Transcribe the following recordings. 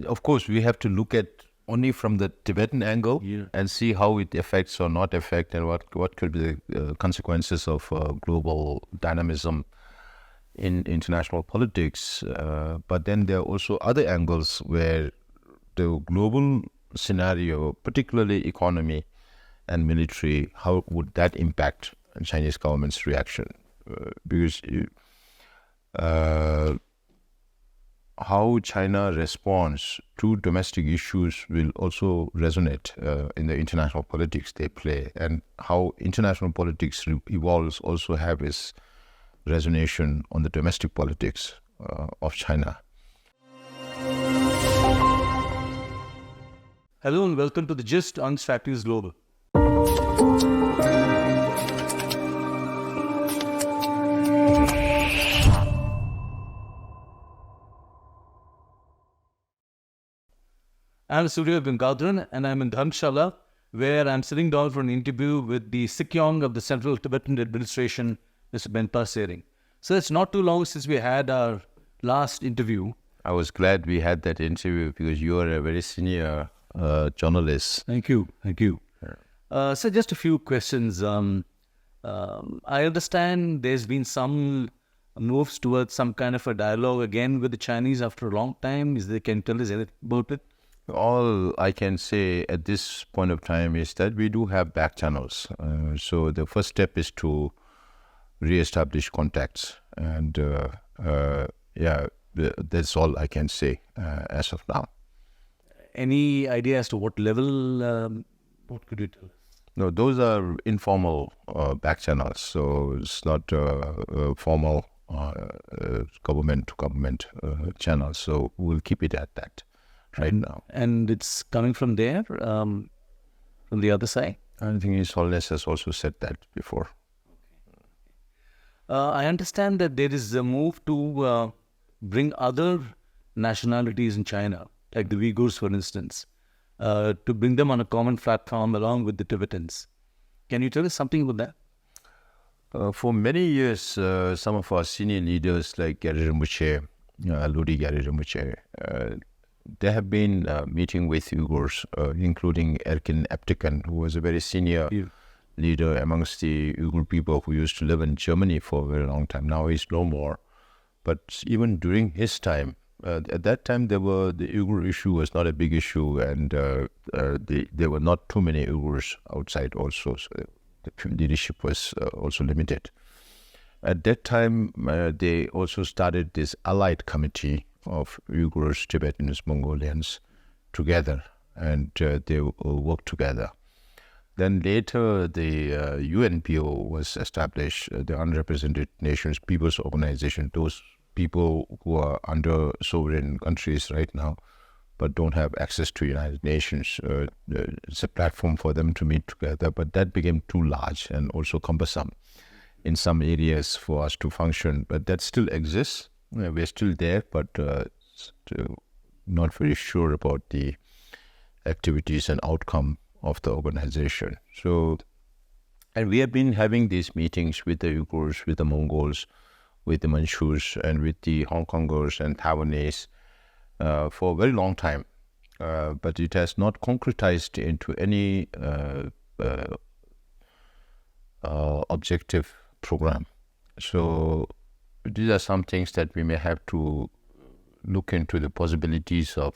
of course, we have to look at only from the Tibetan angle and see how it affects or not affect, and what could be the consequences of global dynamism in international politics. But then there are also other angles where the global scenario, particularly economy and military, how would that impact Chinese government's reaction? Because how China responds to domestic issues will also resonate in the international politics they play, and how international politics evolves also have its resonation on the domestic politics of China. Hello and welcome to The Gist on StratNewsGlobal. I'm Surya Gangadharan and I'm in Dharmsala, where I'm sitting down for an interview with the Sikyong of the Central Tibetan Administration, Mr. Penpa Tsering. So it's not too long since we had our last interview. I was glad we had that interview because you are a very senior journalist. Thank you. So just a few questions. I understand there's been some moves towards some kind of a dialogue again with the Chinese after a long time. Can you tell us anything about it? All I can say at this point of time is that we do have back channels. So the first step is to re-establish contacts. And that's all I can say as of now. Any idea as to what level? What could you tell us? No, those are informal back channels. So it's not formal government-to-government channels. So we'll keep it at that. Right now. And it's coming from there, from the other side? I think His Holiness has also said that before. I understand that there is a move to bring other nationalities in China, like the Uyghurs, for instance, to bring them on a common platform along with the Tibetans. Can you tell us something about that? For many years, some of our senior leaders like Ludi Gyari they have been meeting with Uyghurs, including Erkin Eptikan, who was a very senior leader amongst the Uyghur people who used to live in Germany for a very long time. Now he's no more. But even during his time, at that time, the Uyghur issue was not a big issue, and there were not too many Uyghurs outside also. So the leadership was also limited. At that time, they also started this allied committee of Uyghurs, Tibetans, Mongolians together, and they work together. Then later the UNPO was established, the Unrepresented Nations People's Organization, those people who are under sovereign countries right now but don't have access to United Nations. It's a platform for them to meet together, but that became too large and also cumbersome in some areas for us to function, but that still exists. We're still there, but still not very sure about the activities and outcome of the organization. So, and we have been having these meetings with the Uyghurs, with the Mongols, with the Manchus, and with the Hong Kongers and Taiwanese for a very long time. But it has not concretized into any objective program. So these are some things that we may have to look into the possibilities of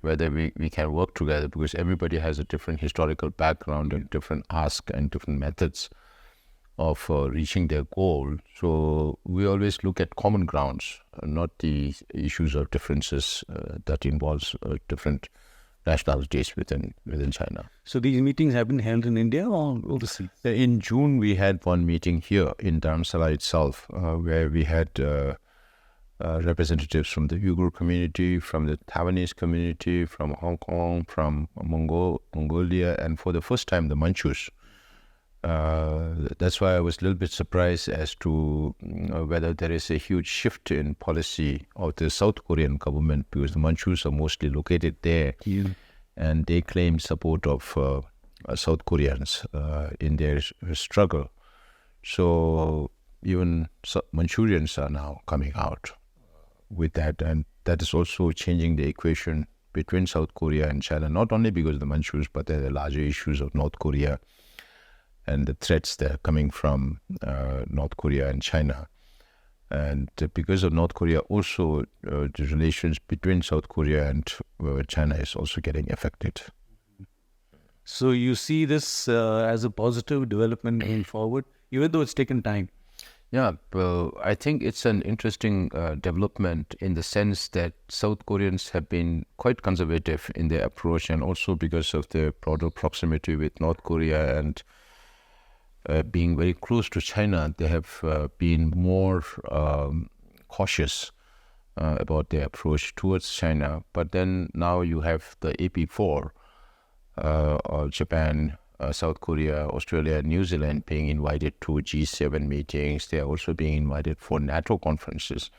whether we can work together, because everybody has a different historical background and different ask and different methods of reaching their goal. So we always look at common grounds, not the issues of differences that involves different nationalities within China. So these meetings have been held in India or overseas? In June, we had one meeting here in Dharmsala itself, where we had representatives from the Uyghur community, from the Taiwanese community, from Hong Kong, from Mongolia, and for the first time, the Manchus. That's why I was a little bit surprised as to whether there is a huge shift in policy of the South Korean government, because the Manchus are mostly located there, and they claim support of South Koreans in their struggle. So even Manchurians are now coming out with that, and that is also changing the equation between South Korea and China, not only because of the Manchus, but there are larger issues of North Korea and the threats that are coming from North Korea and China. And because of North Korea, also the relations between South Korea and China is also getting affected. So you see this as a positive development going forward, even though it's taken time? Yeah, well, I think it's an interesting development in the sense that South Koreans have been quite conservative in their approach, and also because of the broader proximity with North Korea and being very close to China, they have been more cautious about their approach towards China. But then now you have the AP4, Japan, South Korea, Australia, New Zealand being invited to G7 meetings. They are also being invited for NATO conferences.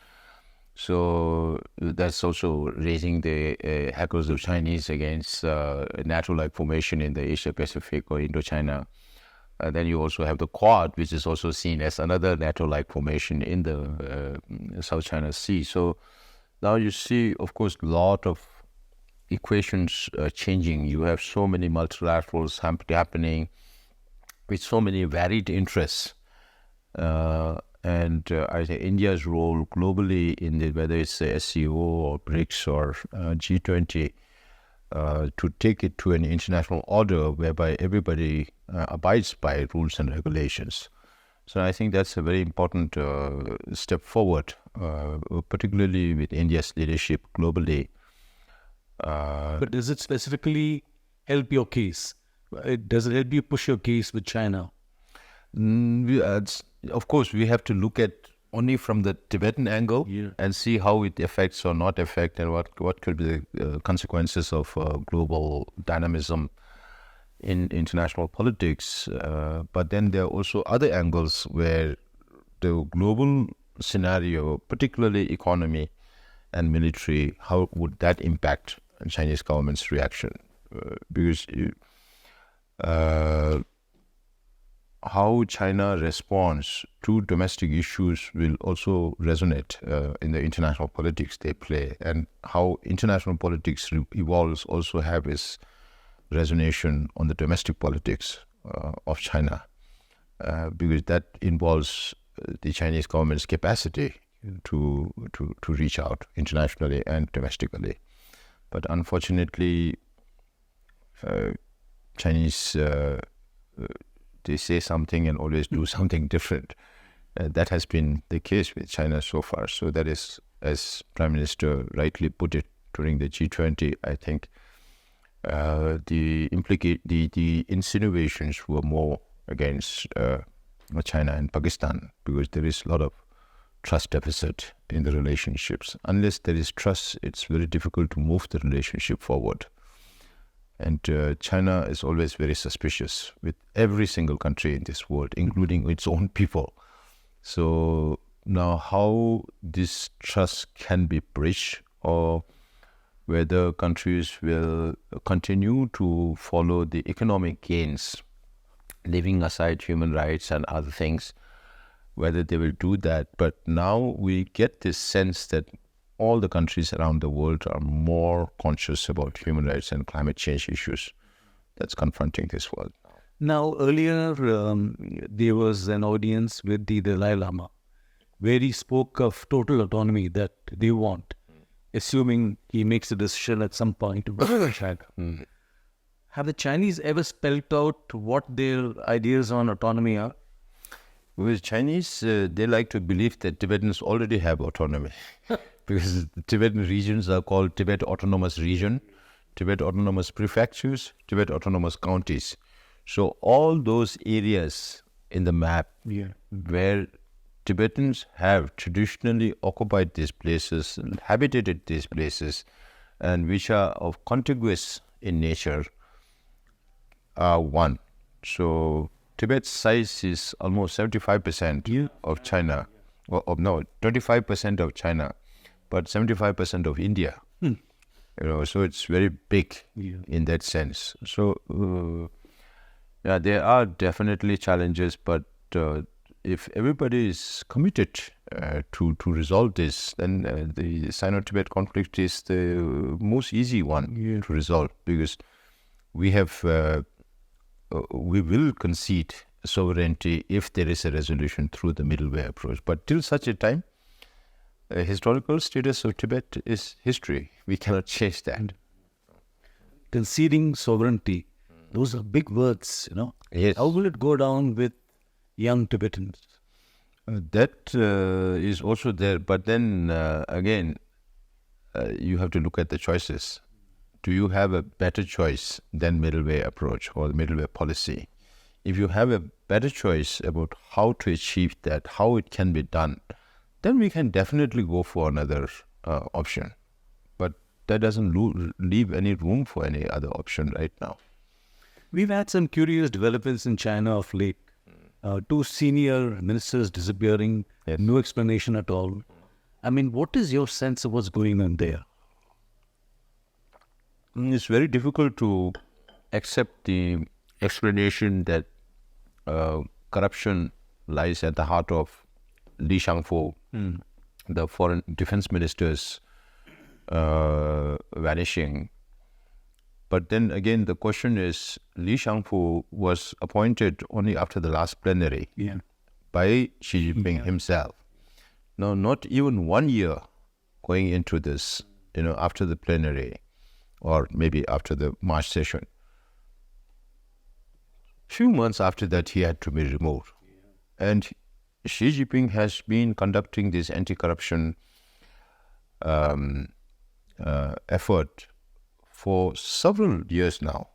So that's also raising the hackles of Chinese against NATO-like formation in the Asia-Pacific or Indochina. Then you also have the Quad, which is also seen as another NATO-like formation in the South China Sea. So now you see, of course, a lot of equations changing. You have so many multilaterals happening with so many varied interests. And I think India's role globally in the, whether it's the SCO or BRICS or G20, to take it to an international order whereby everybody abides by rules and regulations. So I think that's a very important step forward, particularly with India's leadership globally. But does it specifically help your case? Does it help you push your case with China? Of course, we have to look at only from the Tibetan angle and see how it affects or not affect, and what could be the consequences of global dynamism in international politics. But then there are also other angles where the global scenario, particularly economy and military, how would that impact Chinese government's reaction? Because how China responds to domestic issues will also resonate in the international politics they play, and how international politics evolves also have its resonation on the domestic politics of China, because that involves the Chinese government's capacity to reach out internationally and domestically. But unfortunately, Chinese, they say something and always do something different. That has been the case with China so far. So that is, as Prime Minister rightly put it during the G20, I think the insinuations were more against China and Pakistan, because there is a lot of trust deficit in the relationships. Unless there is trust, it's very difficult to move the relationship forward. And China is always very suspicious with every single country in this world, including its own people. So now how this trust can be bridged, or whether countries will continue to follow the economic gains, leaving aside human rights and other things, whether they will do that. But now we get this sense that all the countries around the world are more conscious about human rights and climate change issues that's confronting this world. Now, earlier there was an audience with the Dalai Lama where he spoke of total autonomy that they want, assuming he makes a decision at some point to go to China. Have the Chinese ever spelled out what their ideas on autonomy are? With Chinese, they like to believe that Tibetans already have autonomy. Because the Tibetan regions are called Tibet Autonomous Region, Tibet Autonomous Prefectures, Tibet Autonomous Counties. So all those areas in the map where Tibetans have traditionally occupied these places, habitated these places, and which are of contiguous in nature, are one. So Tibet's size is almost 75% of China, or 25% of China, but 75% of India. So it's very big in that sense. So there are definitely challenges, but if everybody is committed to resolve this, then the Sino-Tibet conflict is the most easy one to resolve, because we will concede sovereignty if there is a resolution through the middle way approach. But till such a time, historical status of Tibet is history. We cannot change that. Conceding sovereignty, those are big words, Yes. How will it go down with young Tibetans? That is also there. But then again, you have to look at the choices. Do you have a better choice than middle way approach or the middle way policy? If you have a better choice about how to achieve that, how it can be done, then we can definitely go for another option. But that doesn't leave any room for any other option right now. We've had some curious developments in China of late. 2 senior ministers disappearing, Yes. no explanation at all. I mean, what is your sense of what's going on there? It's very difficult to accept the explanation that corruption lies at the heart of Li Shangfu, the foreign defense minister's vanishing. But then again, the question is, Li Shangfu was appointed only after the last plenary by Xi Jinping himself. Now, not even 1 year going into this, after the plenary, or maybe after the March session. Few months after that, he had to be removed. And Xi Jinping has been conducting this anti-corruption effort for several years now,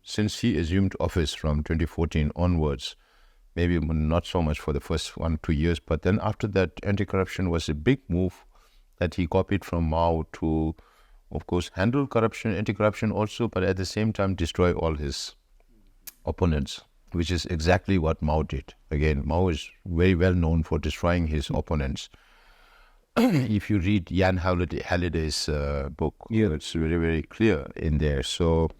since he assumed office from 2014 onwards. Maybe not so much for the first 1-2 years, but then after that, anti-corruption was a big move that he copied from Mao to, of course, handle corruption, anti-corruption also, but at the same time destroy all his opponents, which is exactly what Mao did. Again, Mao is very well known for destroying his opponents. If you read Jan Halliday's book, it's very, very clear in there. So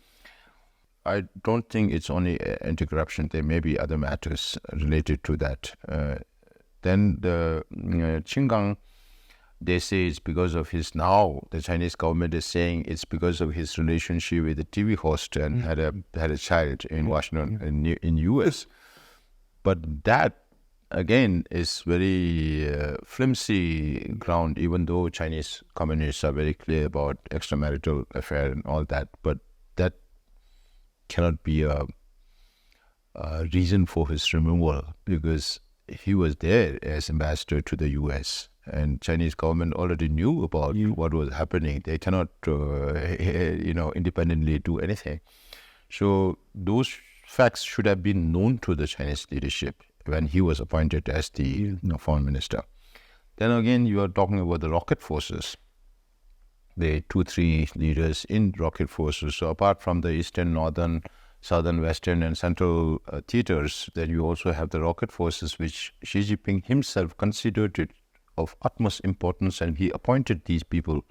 I don't think it's only anti-corruption. There may be other matters related to that. Then the Qinggang, they say it's because of his, now the Chinese government is saying it's because of his relationship with the TV host and had a child in Washington, in US. But that again is very flimsy ground, even though Chinese communists are very clear about extramarital affair and all that. But that cannot be a reason for his removal, because he was there as ambassador to the US. And Chinese government already knew about what was happening. They cannot, independently do anything. So those facts should have been known to the Chinese leadership when he was appointed as the foreign minister. Then again, you are talking about the rocket forces. The 2-3 leaders in rocket forces. So apart from the eastern, northern, southern, western, and central theaters, then you also have the rocket forces, which Xi Jinping himself considered it of utmost importance, and he appointed these people,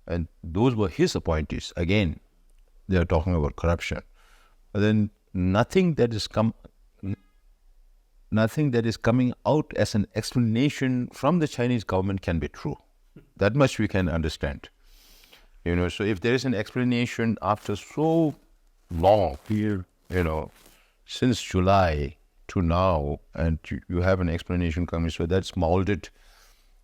and those were his appointees. Again, they are talking about corruption. But then nothing that is coming out as an explanation from the Chinese government can be true. That much we can understand. So if there is an explanation after so long, since July to now, and you have an explanation coming, so that's molded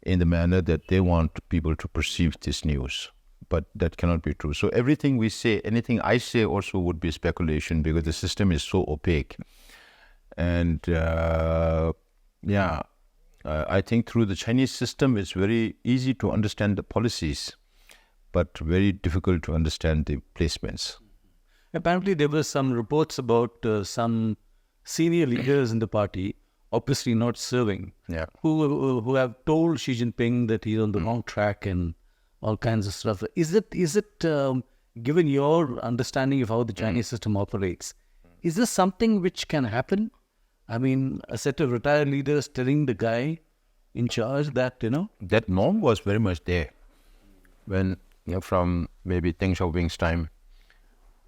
in the manner that they want people to perceive this news. But that cannot be true. So everything we say, anything I say also would be speculation, because the system is so opaque. And I think through the Chinese system, it's very easy to understand the policies, but very difficult to understand the placements. Apparently, there were some reports about some senior leaders in the party, obviously not serving, who have told Xi Jinping that he's on the wrong track and all kinds of stuff. Is it given your understanding of how the Chinese system operates, is this something which can happen? I mean, a set of retired leaders telling the guy in charge that, That norm was very much there. When, from maybe Deng Xiaoping's time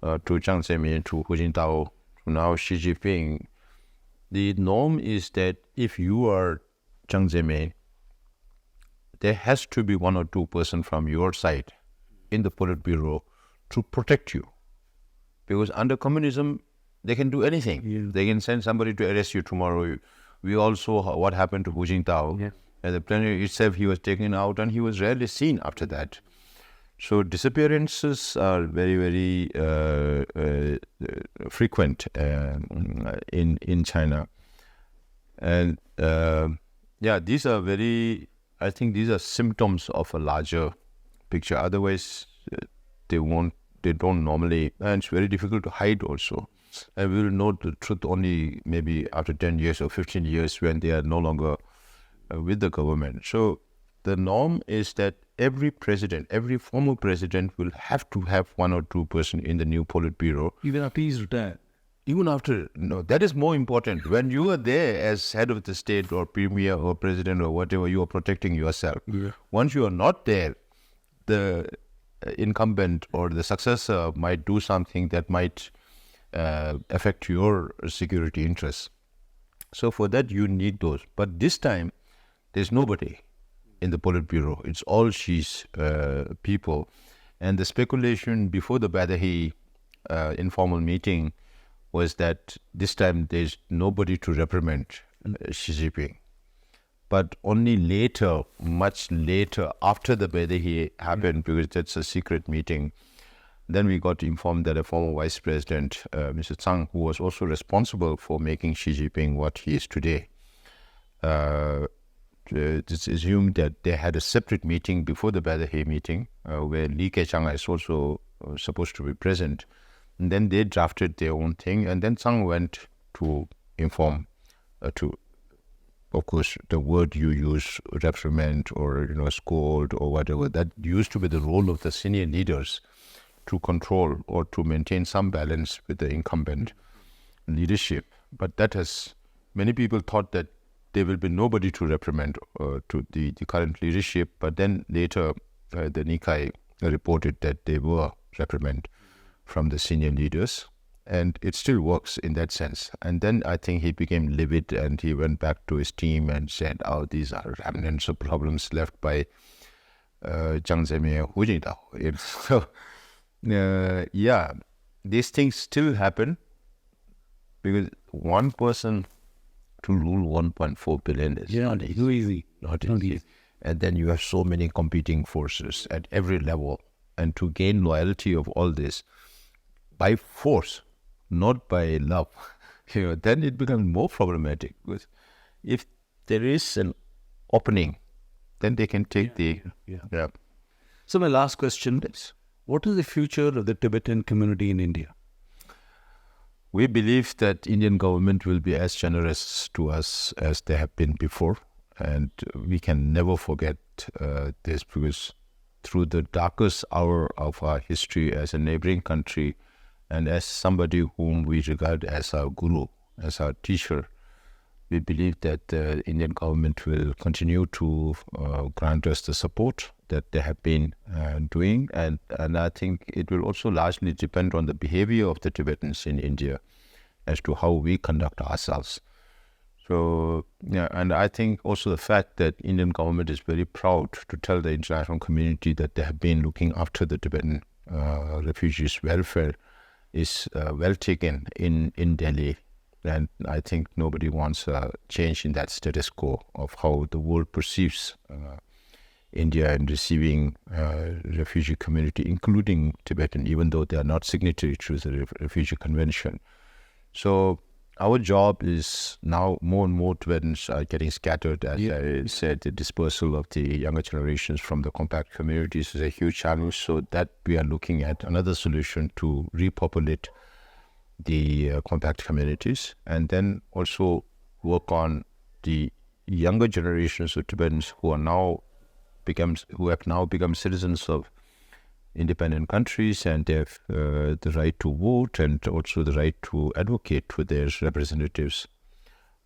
to Jiang Zemin, to Hu Jintao, to now Xi Jinping, The norm is that if you are Jiang Zemin, there has to be 1 or 2 person from your side in the Politburo to protect you. Because under communism, they can do anything. Yeah. They can send somebody to arrest you tomorrow. We all saw what happened to Hu Jintao. Yeah. At the plenary itself, he was taken out and he was rarely seen after that. So disappearances are very, very frequent in China. And these are I think these are symptoms of a larger picture. Otherwise, they don't normally, and it's very difficult to hide also. And we will know the truth only maybe after 10 years or 15 years when they are no longer with the government. So the norm is that every former president will have to have 1 or 2 person in the new Politburo. Even after he's retired. Even after, no, that is more important. When you are there as head of the state or premier or president or whatever, you are protecting yourself. Yeah. Once you are not there, the incumbent or the successor might do something that might affect your security interests. So for that, you need those. But this time, there's nobody in the Politburo. It's all Xi's people. And the speculation before the Badahi informal meeting was that this time there's nobody to reprimand Xi Jinping. But only later, much later, after the Badahi happened, because that's a secret meeting, then we got informed that a former vice president, Mr. Tsang, who was also responsible for making Xi Jinping what he is today, it's assumed that they had a separate meeting before the Badahi meeting, where Li Keqiang is also supposed to be present. And then they drafted their own thing, and then Tsang went to inform, of course, the word you use, reprimand or scold or whatever, that used to be the role of the senior leaders to control or to maintain some balance with the incumbent leadership. But that has, many people thought that there will be nobody to reprimand to the current leadership, but then later the Nikkei reported that they were reprimanded from the senior leaders, and it still works in that sense. And then I think he became livid and he went back to his team and said, these are remnants of problems left by Jiang Zemin and Hu Jintao. So, these things still happen because one person to rule 1.4 billion is not easy. Not easy. And then you have so many competing forces at every level. And to gain loyalty of all this by force, not by love, then it becomes more problematic. Because if there is an opening, then they can take Yeah. So my last question is, what is the future of the Tibetan community in India? We believe that Indian government will be as generous to us as they have been before. And we can never forget this, because through the darkest hour of our history as a neighboring country and as somebody whom we regard as our guru, as our teacher, we believe that the Indian government will continue to grant us the support that they have been doing. And I think it will also largely depend on the behavior of the Tibetans in India as to how we conduct ourselves. So, and I think also the fact that Indian government is very proud to tell the international community that they have been looking after the Tibetan refugees' welfare is well taken in Delhi. And I think nobody wants a change in that status quo of how the world perceives India in receiving refugee community, including Tibetan, even though they are not signatory to the Refugee Convention. So our job is now more and more Tibetans are getting scattered. As I said, the dispersal of the younger generations from the compact communities is a huge challenge. So that we are looking at another solution to repopulate the compact communities, and then also work on the younger generations of Tibetans who have now become citizens of independent countries, and they have the right to vote and also the right to advocate for their representatives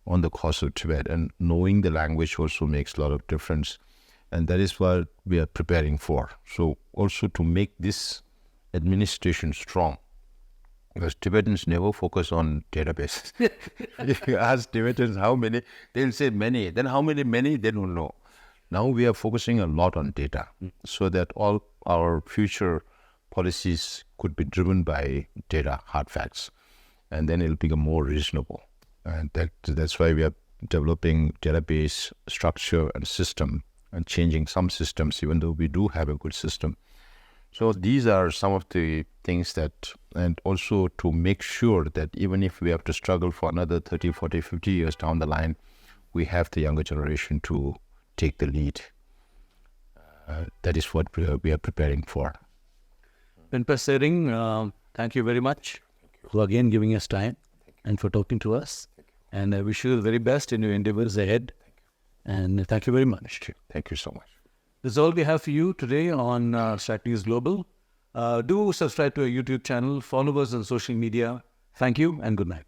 on the cause of Tibet. And knowing the language also makes a lot of difference, and that is what we are preparing for. So also to make this administration strong, Because Tibetans never focus on databases. If you ask Tibetans how many, they'll say many. Then how many, they don't know. Now we are focusing a lot on data so that all our future policies could be driven by data, hard facts, and then it'll become more reasonable. And that's why we are developing database structure and system and changing some systems, even though we do have a good system. So these are some of the things that, and also to make sure that even if we have to struggle for another 30, 40, 50 years down the line, we have the younger generation to take the lead. That is what we are preparing for. Penpa Tsering, thank you very much for again giving us time and for talking to us. And I wish you the very best in your endeavors ahead. And thank you very much. Thank you so much. This is all we have for you today on StratNewsGlobal. Do subscribe to our YouTube channel, follow us on social media. Thank you and good night.